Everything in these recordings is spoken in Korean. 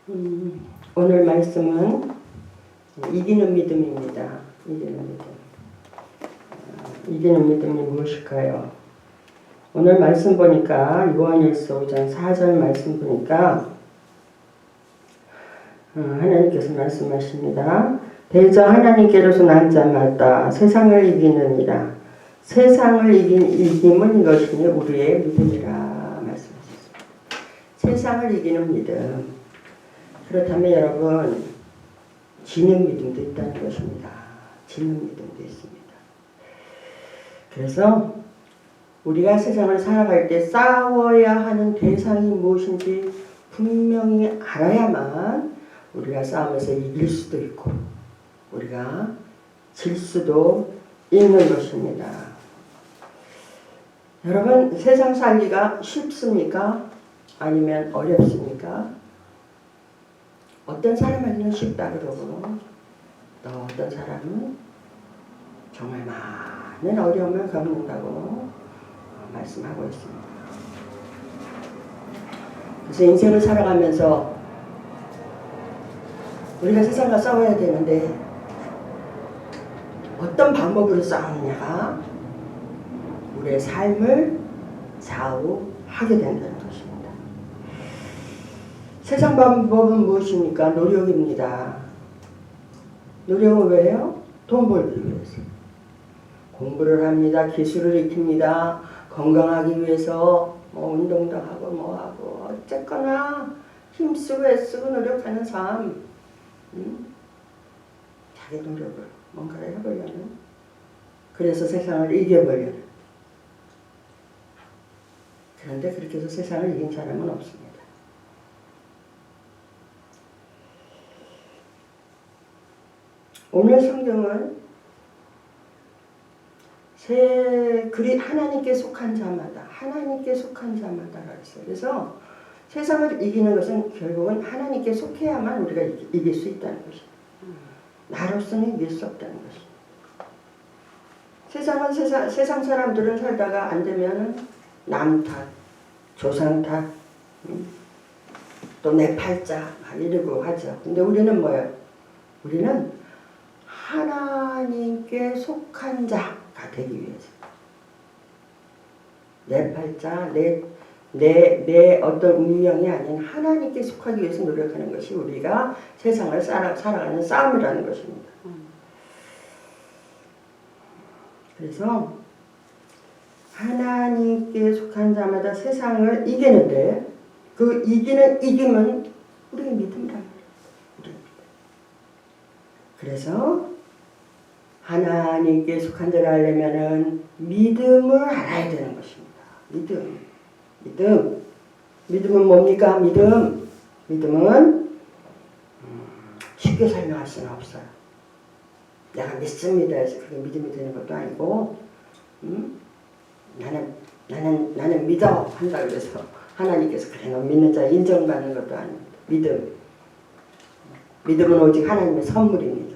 오늘 말씀은 이기는 믿음입니다. 이기는 믿음. 이기는 믿음이 무엇일까요? 오늘 말씀 보니까 요한일서 5장 4절 말씀 보니까 하나님께서 말씀하십니다. 대저 하나님께로서 난 자마다 세상을 이기느니라. 세상을 이김은 이것이니 우리의 믿음이라 말씀하셨습니다. 세상을 이기는 믿음. 그렇다면 여러분 지는 믿음도 있다는 것입니다. 지는 믿음도 있습니다. 그래서 우리가 세상을 살아갈 때 싸워야 하는 대상이 무엇인지 분명히 알아야만 우리가 싸움에서 이길 수도 있고 우리가 질 수도 있는 것입니다. 여러분 세상 살기가 쉽습니까? 아니면 어렵습니까? 어떤 사람은 쉽다 그러고 또 어떤 사람은 정말 많은 어려움을 겪는다고 말씀하고 있습니다. 그래서 인생을 살아가면서 우리가 세상과 싸워야 되는데 어떤 방법으로 싸우느냐가 우리의 삶을 좌우하게 된다는 것입니다. 세상 방법은 무엇입니까? 노력입니다. 노력은 왜요? 돈 벌기 위해서. 공부를 합니다. 기술을 익힙니다. 건강하기 위해서 운동도 하고 뭐하고 어쨌거나 힘쓰고 애쓰고 노력하는 삶. 자기 노력을 뭔가를 해보려는 그래서 세상을 이겨보려는 그런데 그렇게 해서 세상을 이긴 사람은 없습니다. 오늘 성경은 하나님께 속한 자마다라고 했어요. 그래서 세상을 이기는 것은 결국은 하나님께 속해야만 우리가 이길 수 있다는 것입니다. 나로서는 이길 수 없다는 것입니다. 세상 사람들은 살다가 안 되면 남 탓, 조상 탓, 또 내 팔자 막 이러고 하죠. 근데 우리는 뭐예요? 우리는 하나님께 속한 자가 되기 위해서 내 팔자, 내 어떤 운명이 아닌 하나님께 속하기 위해서 노력하는 것이 우리가 세상을 살아가는 싸움이라는 것입니다. 그래서 하나님께 속한 자마다 세상을 이기는데 그 이김은 우리의 믿음이란 말이에요. 그래서 하나님께 속한 자를 하려면은 믿음을 알아야 되는 것입니다. 믿음은 뭡니까? 믿음은 쉽게 설명할 수는 없어요. 내가 믿습니다 해서 그게 믿음이 되는 것도 아니고 나는 믿어 한다 그래서 하나님께서 그래 너 믿는 자 인정받는 것도 아닙니다. 믿음은 오직 하나님의 선물입니다.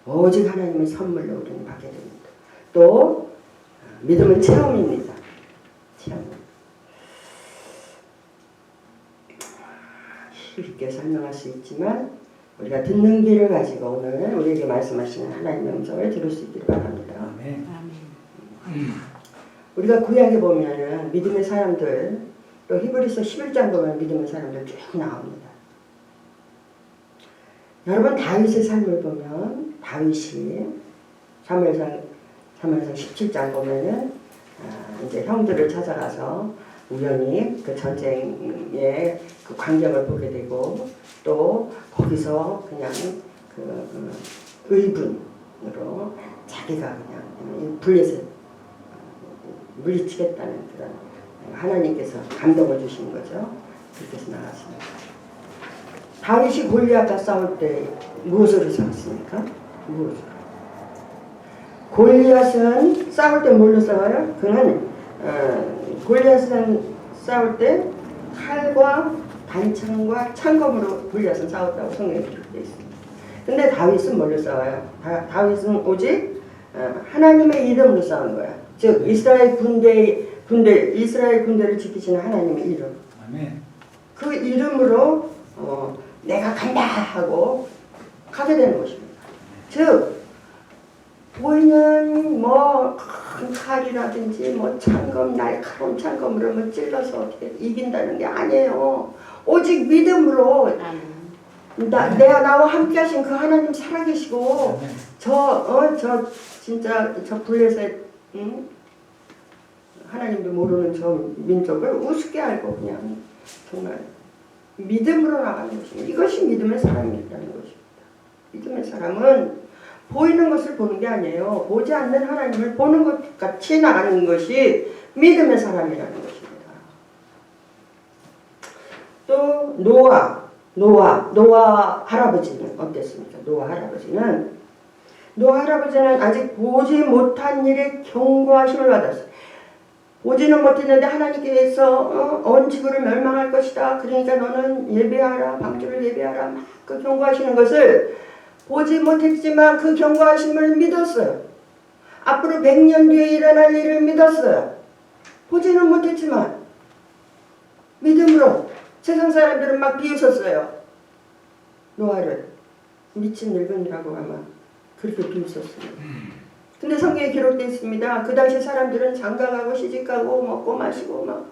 오직 하나님의 선물로 우리는 받게 됩니다. 또 믿음은 체험입니다. 쉽게 설명할 수 있지만 우리가 듣는 귀를 가지고 오늘 우리에게 말씀하시는 하나님의 음성을 들을 수 있기를 바랍니다. 아멘. 우리가 구약에 보면은 믿음의 사람들 또 히브리서 11장 보면 믿음의 사람들 쭉 나옵니다. 여러분 다윗의 삶을 보면 다윗이 사무엘상 17장 보면은 이제 형들을 찾아가서 우연히 그 전쟁의 그 광경을 보게 되고 또 거기서 그냥 그 의분으로 자기가 그냥 블레셋 물리치겠다는 그런 하나님께서 감동을 주신 거죠. 그렇게 해서 나갔습니다. 다윗이 골리앗과 싸울 때 무엇으로 싸웠습니까? 골리앗은 싸울 때 뭘로 싸워요? 그는 골리앗은 싸울 때 칼과 단창과 창검으로 골리앗은 싸웠다고 성경에 기록되어 있습니다. 근데 다윗은 뭘로 싸워요? 다윗은 오직 하나님의 이름으로 싸운 거야. 즉 이스라엘 군대를 지키시는 하나님의 이름. 아멘. 그 이름으로 내가 간다 하고 가게 되는 것입니다. 즉 보이는 뭐 큰 칼이라든지 뭐 창검, 날카로운 창검으로 뭐 찔러서 어떻게 이긴다는 게 아니에요. 오직 믿음으로 내가 나와 함께 하신 그 하나님 살아계시고 저 진짜 저 블레셋 하나님도 모르는 저 민족을 우습게 알고 그냥 정말 믿음으로 나가는 것입니다. 이것이 믿음의 사람이라는 것입니다. 믿음의 사람은 보이는 것을 보는 게 아니에요. 보지 않는 하나님을 보는 것 같이 나가는 것이 믿음의 사람이라는 것입니다. 또 노아 할아버지는 어땠습니까? 노아 할아버지는 아직 보지 못한 일에 경고하심을 받았어요. 보지는 못했는데 하나님께서 온 지구를 멸망할 것이다. 그러니까 너는 예배하라, 방주를 예배하라. 막 그 경고하시는 것을 보지 못했지만 그 경고하심을 믿었어요. 앞으로 100년 뒤에 일어날 일을 믿었어요. 보지는 못했지만 믿음으로 세상 사람들은 막 비웃었어요. 노아를 미친 늙은이라고 아마 그렇게 비웃었습니다. 근데 성경에 기록되어 있습니다. 그 당시 사람들은 장가가고 시집가고 먹고 마시고 막.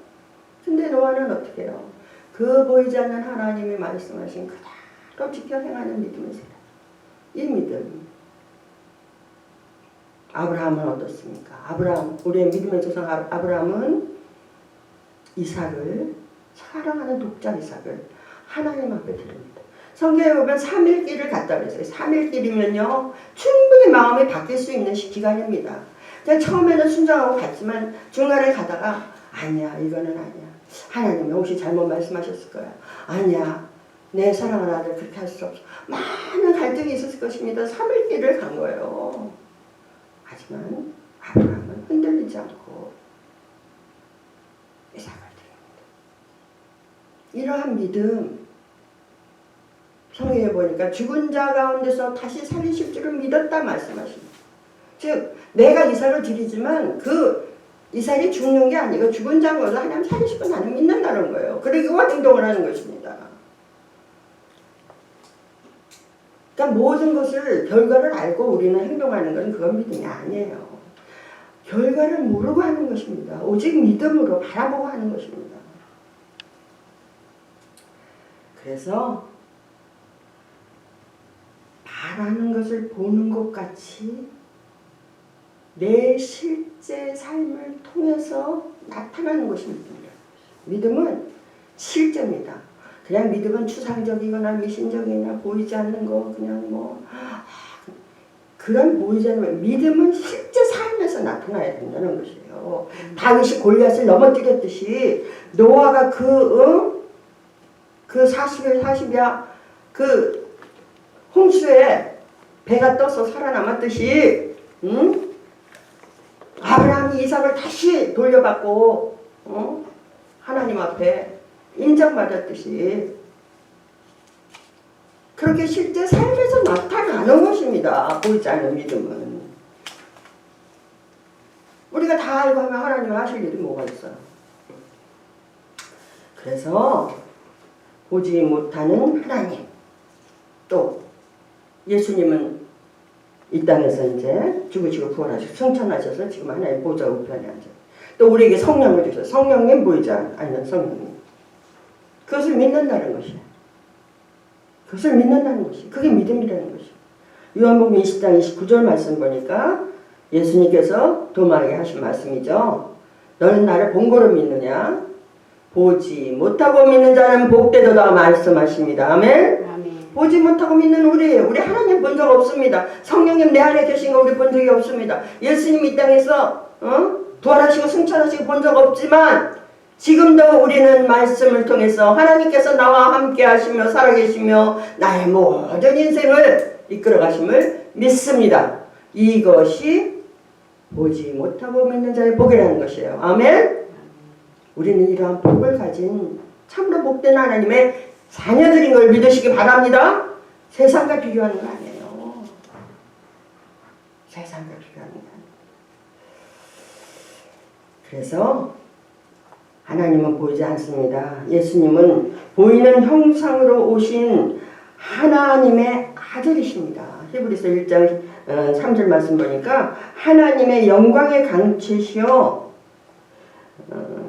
근데 노아는 어떻게 해요? 그 보이지 않는 하나님이 말씀하신 그대로 지켜 행하는 믿음의 사람. 이 믿음. 아브라함은 어떻습니까? 우리의 믿음의 조상 아브라함은 이삭을, 사랑하는 독자 이삭을 하나님 앞에 드립니다. 성경에 보면 3일길을 갔다 그랬어요. 3일길이면요 충분히 마음이 바뀔 수 있는 기간입니다. 그냥 처음에는 순종하고 갔지만 중간에 가다가 아니야, 이거는 아니야. 하나님이 혹시 잘못 말씀하셨을 거야. 아니야, 내 사랑하는 아들 그렇게 할 수 없어. 많은 갈등이 있었을 것입니다. 3일길을 간 거예요. 하지만 아브라함은 흔들리지 않고 이삭을 드립니다. 이러한 믿음, 성경에 보니까 죽은 자 가운데서 다시 살리실 줄을 믿었다 말씀하십니다. 즉 내가 이삭을 드리지만 그 이삭이 죽는 게 아니고 죽은 자 가운데 하나님 살리실 건 나는 믿는다는 거예요. 그리고 행동을 하는 것입니다. 그러니까 모든 것을 결과를 알고 우리는 행동하는 건 그건 믿음이 아니에요. 결과를 모르고 하는 것입니다. 오직 믿음으로 바라보고 하는 것입니다. 그래서 바라는 것을 보는 것 같이 내 실제 삶을 통해서 나타나는 것이 믿음이에요. 믿음은 실제입니다. 그냥 믿음은 추상적이거나 미신적이나 보이지 않는 거 그냥 뭐 그런 보이지 않는 믿음은 실제 삶에서 나타나야 된다는 것이에요. 다윗이 골리앗을 넘어뜨렸듯이 노아가 그 40일 40야 그 홍수에 배가 떠서 살아남았듯이 아브라함이 이삭을 다시 돌려받고 하나님 앞에 인정받았듯이 그렇게 실제 삶에서 나타나는 것입니다. 보이지 않는 믿음은. 우리가 다 알고 하면 하나님 하실 일이 뭐가 있어요. 그래서 보지 못하는 하나님, 또 예수님은 이 땅에서 이제 죽으시고 부활하시고 승천하셔서 지금 하나님 보좌 우편에 앉아요. 또 우리에게 성령을 주셔서 성령님 보이지 않는 성령님. 그것을 믿는다는 것이에요. 그것을 믿는다는 것이. 그게 믿음이라는 것이에요. 요한복음 20장 29절 말씀 보니까 예수님께서 도마에게 하신 말씀이죠. 너는 나를 본 거로 믿느냐? 보지 못하고 믿는 자는 복되도다 말씀하십니다. 아멘. 보지 못하고 믿는 우리 하나님 본 적 없습니다. 성령님 내 안에 계신 거 우리 본 적이 없습니다. 예수님 이 땅에서 부활하시고 승천하시고 본 적 없지만 지금도 우리는 말씀을 통해서 하나님께서 나와 함께 하시며 살아계시며 나의 모든 인생을 이끌어 가심을 믿습니다. 이것이 보지 못하고 믿는 자의 복이라는 것이에요. 아멘. 우리는 이러한 복을 가진 참으로 복된 하나님의 자녀들인 걸 믿으시기 바랍니다. 세상과 비교하는 거 아니에요. 세상과 비교하는 거 아니에요. 그래서 하나님은 보이지 않습니다. 예수님은 보이는 형상으로 오신 하나님의 아들이십니다. 히브리서 1장 3절 말씀 보니까 하나님의 영광의 강체시여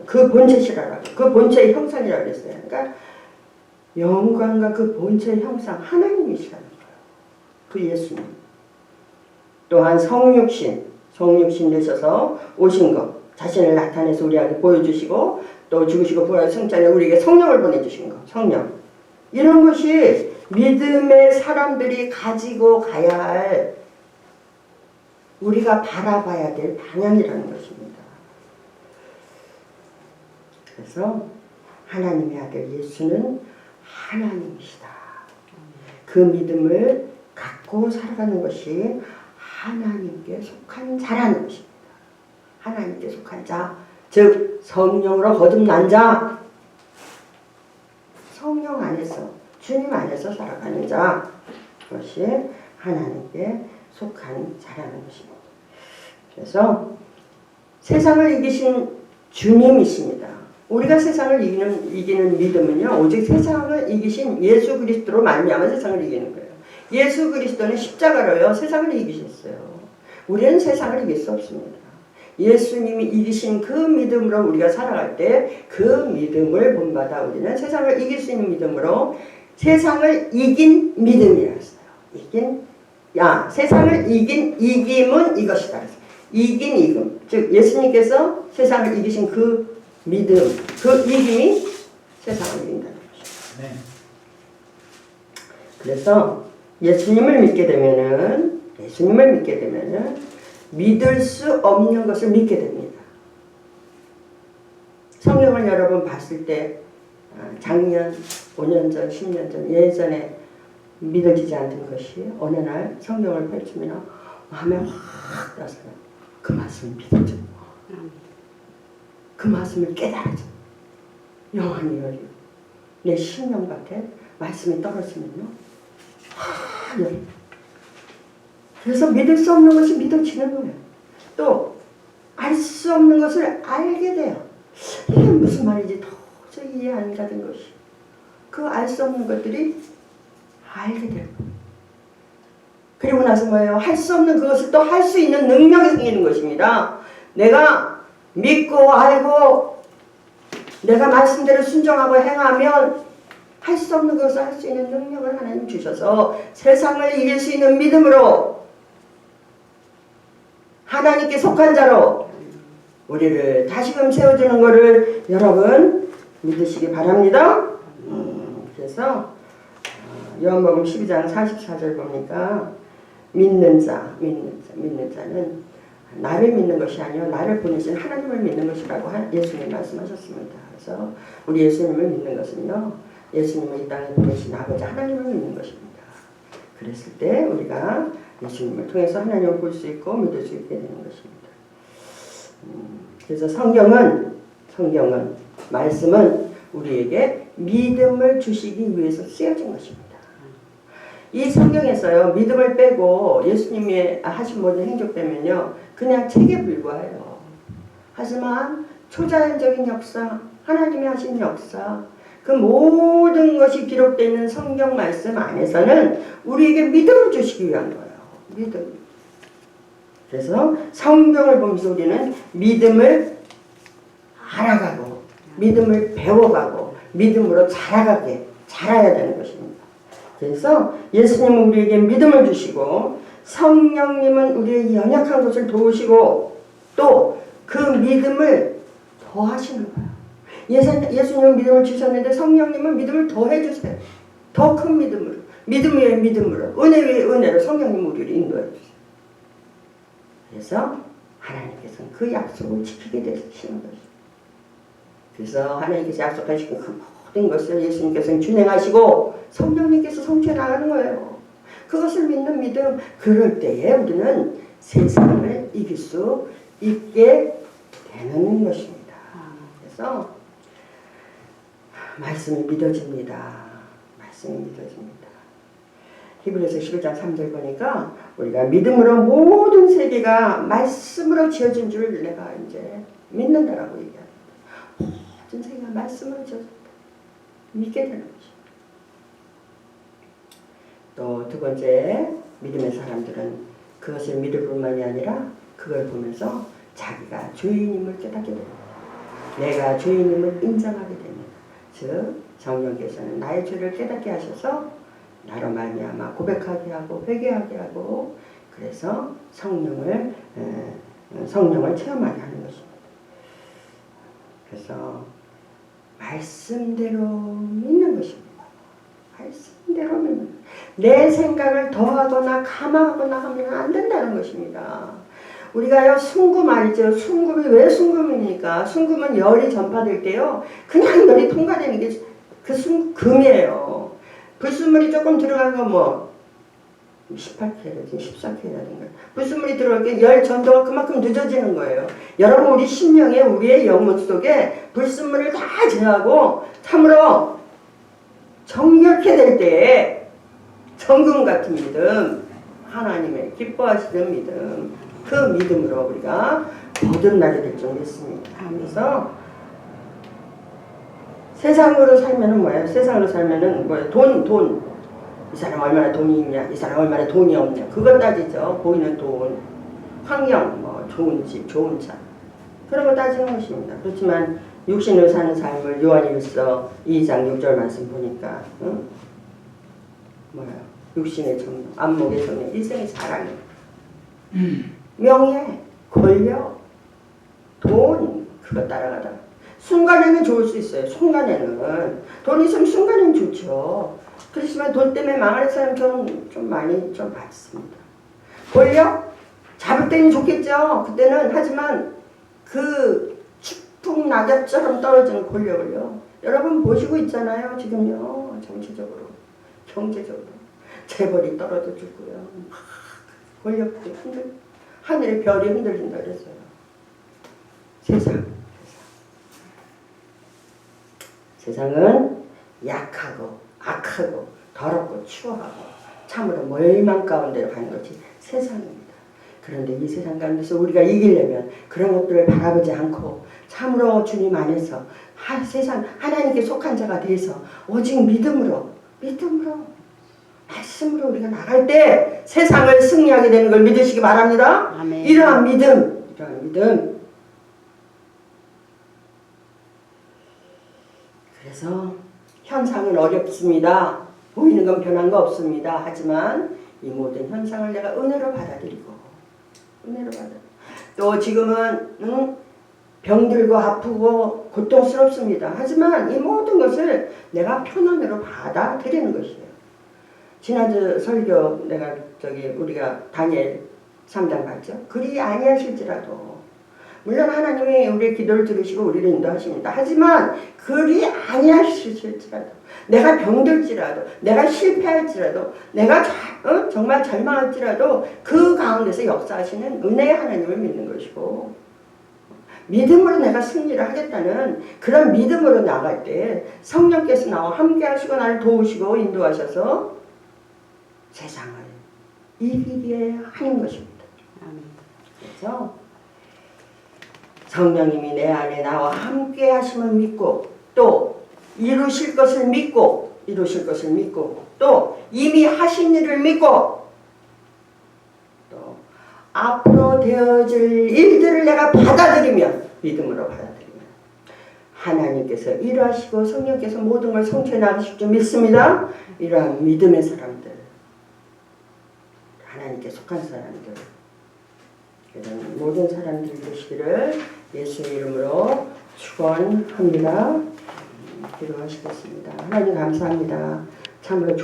그 본체시라고, 그 본체의 형상이라고 그랬어요. 그러니까 영광과 그 본체의 형상 하나님이시라는 거예요. 그 예수님. 또한 성육신 되셔서 오신 것, 자신을 나타내서 우리에게 보여주시고 또 죽으시고 부활 승천에 우리에게 성령을 보내주신 것, 성령. 이런 것이 믿음의 사람들이 가지고 가야 할, 우리가 바라봐야 될 방향이라는 것입니다. 그래서 하나님의 아들 예수는 하나님이시다. 그 믿음을 갖고 살아가는 것이 하나님께 속한 자라는 것입니다. 하나님께 속한 자, 즉 성령으로 거듭난 자, 성령 안에서, 주님 안에서 살아가는 자, 그것이 하나님께 속한 자라는 것입니다. 그래서 세상을 이기신 주님이십니다. 우리가 세상을 이기는 믿음은요, 오직 세상을 이기신 예수 그리스도로 말미암아 세상을 이기는 거예요. 예수 그리스도는 십자가로요 세상을 이기셨어요. 우리는 세상을 이길 수 없습니다. 예수님이 이기신 그 믿음으로 우리가 살아갈 때 그 믿음을 본받아 우리는 세상을 이길 수 있는 믿음으로 세상을 이긴 믿음이라고 했어요. 세상을 이긴 이김은 이것이다. 이긴 이김. 즉 예수님께서 세상을 이기신 그 믿음, 그 이김이 세상을 이긴다는 것이죠. 네. 그래서 예수님을 믿게 되면은 믿을 수 없는 것을 믿게 됩니다. 성경을 여러분 봤을 때 작년, 5년 전, 10년 전, 예전에 믿어지지 않던 것이 어느 날 성경을 펼치면 마음에 확 나서요. 그 말씀을 믿어져. 그 말씀을 깨달아져. 영원히 열리고 내 신령 밭에 말씀이 떨어지면요. 열려. 그래서 믿을 수 없는 것이 믿어지는 거예요. 또 알 수 없는 것을 알게 돼요. 이게 무슨 말인지 도저히 이해 안 가는 것이. 그 알 수 없는 것들이 알게 되고. 그리고 나서 뭐예요? 할 수 없는 그것을 또 할 수 있는 능력이 생기는 것입니다. 내가 믿고 알고 내가 말씀대로 순종하고 행하면 할 수 없는 것을 할 수 있는 능력을 하나님 주셔서 세상을 이길 수 있는 믿음으로 하나님께 속한 자로 우리를 다시금 세워주는 것을 여러분 믿으시기 바랍니다. 그래서 요한복음 12장 44절 보니까 믿는 자는 나를 믿는 것이 아니요 나를 보내신 하나님을 믿는 것이라고 예수님 말씀하셨습니다. 그래서 우리 예수님을 믿는 것은요 예수님을 이 땅에 보내신 아버지 하나님을 믿는 것입니다. 그랬을 때 우리가 예수님을 통해서 하나님을 볼 수 있고 믿을 수 있게 되는 것입니다. 그래서 성경은 말씀은 우리에게 믿음을 주시기 위해서 쓰여진 것입니다. 이 성경에서요 믿음을 빼고 예수님이 하신 모든 행적 빼면요 그냥 책에 불과해요. 하지만 초자연적인 역사, 하나님이 하신 역사, 그 모든 것이 기록되어 있는 성경 말씀 안에서는 우리에게 믿음을 주시기 위한 거예요. 믿음. 그래서 성경을 보면서 우리는 믿음을 알아가고 믿음을 배워가고 믿음으로 자라야 되는 것입니다. 그래서 예수님은 우리에게 믿음을 주시고 성령님은 우리의 연약한 것을 도우시고 또 그 믿음을 더하시는 거예요. 예수님은 믿음을 주셨는데 성령님은 믿음을 더해주세요. 더 큰 믿음으로, 믿음 위에 믿음으로, 은혜 위에 은혜로 성령님은 우리를 인도해 주세요. 그래서 하나님께서는 그 약속을 지키게 되시는 것이죠. 그래서 하나님께서 약속하신 그 모든 것을 예수님께서는 준행하시고 성령님께서 성취해 나가는 거예요. 그것을 믿는 믿음, 그럴 때에 우리는 세상을 이길 수 있게 되는 것입니다. 그래서 말씀이 믿어집니다. 히브리서 11장 3절 보니까 우리가 믿음으로 모든 세계가 말씀으로 지어진 줄 내가 이제 믿는다라고 얘기합니다. 말씀으로 졌다. 믿게 되는 것입니다. 또 두 번째, 믿음의 사람들은 그것을 믿을 뿐만이 아니라 그걸 보면서 자기가 죄인임을 깨닫게 됩니다. 내가 죄인임을 인정하게 됩니다. 즉 성령께서는 나의 죄를 깨닫게 하셔서 나로 말미암아 고백하게 하고 회개하게 하고 그래서 성령을 체험하게 하는 것입니다. 그래서 말씀대로 믿는 것입니다. 말씀대로 믿는 내 생각을 더하거나 감화하거나 하면 안 된다는 것입니다. 우리가요 순금 알죠? 순금이 왜 순금입니까? 순금은 열이 전파될 때요 그냥 열이 통과되는 게 그 금이에요. 불순물이 조금 들어간 거 뭐 18K라든가 14K라든가 불순물이 들어갈 때 열 전도가 그만큼 늦어지는 거예요. 여러분 우리 심령에 우리의 영혼 속에 불순물을 다 제하고 참으로 정결케 될 때에 정금 같은 믿음, 하나님의 기뻐하시는 믿음, 그 믿음으로 우리가 거듭나게 될 줄 믿습니다. 그래서 세상으로 살면은 뭐예요? 세상으로 살면은 뭐예요? 돈. 이 사람 얼마나 돈이 있냐? 이 사람 얼마나 돈이 없냐? 그걸 따지죠. 보이는 돈, 환경, 뭐 좋은 집, 좋은 차. 그런 거 따지는 것입니다. 그렇지만 육신으로 사는 삶을 요한일서 2장 6절 말씀 보니까 뭐예요? 육신의 정령, 안목의 정령, 일생의 사랑이 명예, 권력, 돈 그거 따라가다가 순간에는 좋을 수 있어요. 순간에는 돈 있으면 순간에는 좋죠. 그렇지만 돈 때문에 망하는 사람 저는 좀 많이 좀 봤습니다. 권력 잡을 때는 좋겠죠. 그때는 하지만 그 축풍 낙엽처럼 떨어지는 권력을요. 여러분 보시고 있잖아요. 지금요. 정치적으로, 경제적으로 재벌이 떨어져 죽고요. 막 권력도 하늘의 별이 흔들린다 그랬어요. 세상은 약하고 악하고 더럽고 추하고 참으로 멸망 가운데로 가는 것이 세상입니다. 그런데 이 세상 가운데서 우리가 이기려면 그런 것들을 바라보지 않고 참으로 주님 안에서 세상 하나님께 속한 자가 돼서 오직 믿음으로 말씀으로 우리가 나갈 때 세상을 승리하게 되는 걸 믿으시기 바랍니다. 아멘. 이러한 믿음. 그래서 현상은 어렵습니다. 보이는 건 변한 거 없습니다. 하지만 이 모든 현상을 내가 은혜로 받아들이고 또 지금은 병들고 아프고 고통스럽습니다. 하지만 이 모든 것을 내가 편안으로 받아들이는 것이에요. 지난주 설교 내가 우리가 다니엘 3장 봤죠. 그리 아니하실지라도 물론 하나님이 우리의 기도를 들으시고 우리를 인도하십니다. 하지만 그리 아니하실지라도 내가 병들지라도 내가 실패할지라도 내가 정말 절망할지라도 그 가운데서 역사하시는 은혜의 하나님을 믿는 것이고 믿음으로 내가 승리를 하겠다는 그런 믿음으로 나갈 때 성령께서 나와 함께 하시고 나를 도우시고 인도하셔서 세상을 이기게 하는 것입니다. 그래서 성령님이 내 안에 나와 함께 하심을 믿고 또 이루실 것을 믿고 또 이미 하신 일을 믿고 또 앞으로 되어질 일들을 내가 받아들이면 믿음으로 받아들이면 하나님께서 일하시고 성령께서 모든 걸 성취해 나가실 줄 믿습니다. 이러한 믿음의 사람들, 하나님께 속한 사람들, 이런 모든 사람들이 되시기를 예수의 이름으로 축원합니다. 기도하시겠습니다. 하나님 감사합니다. 참으로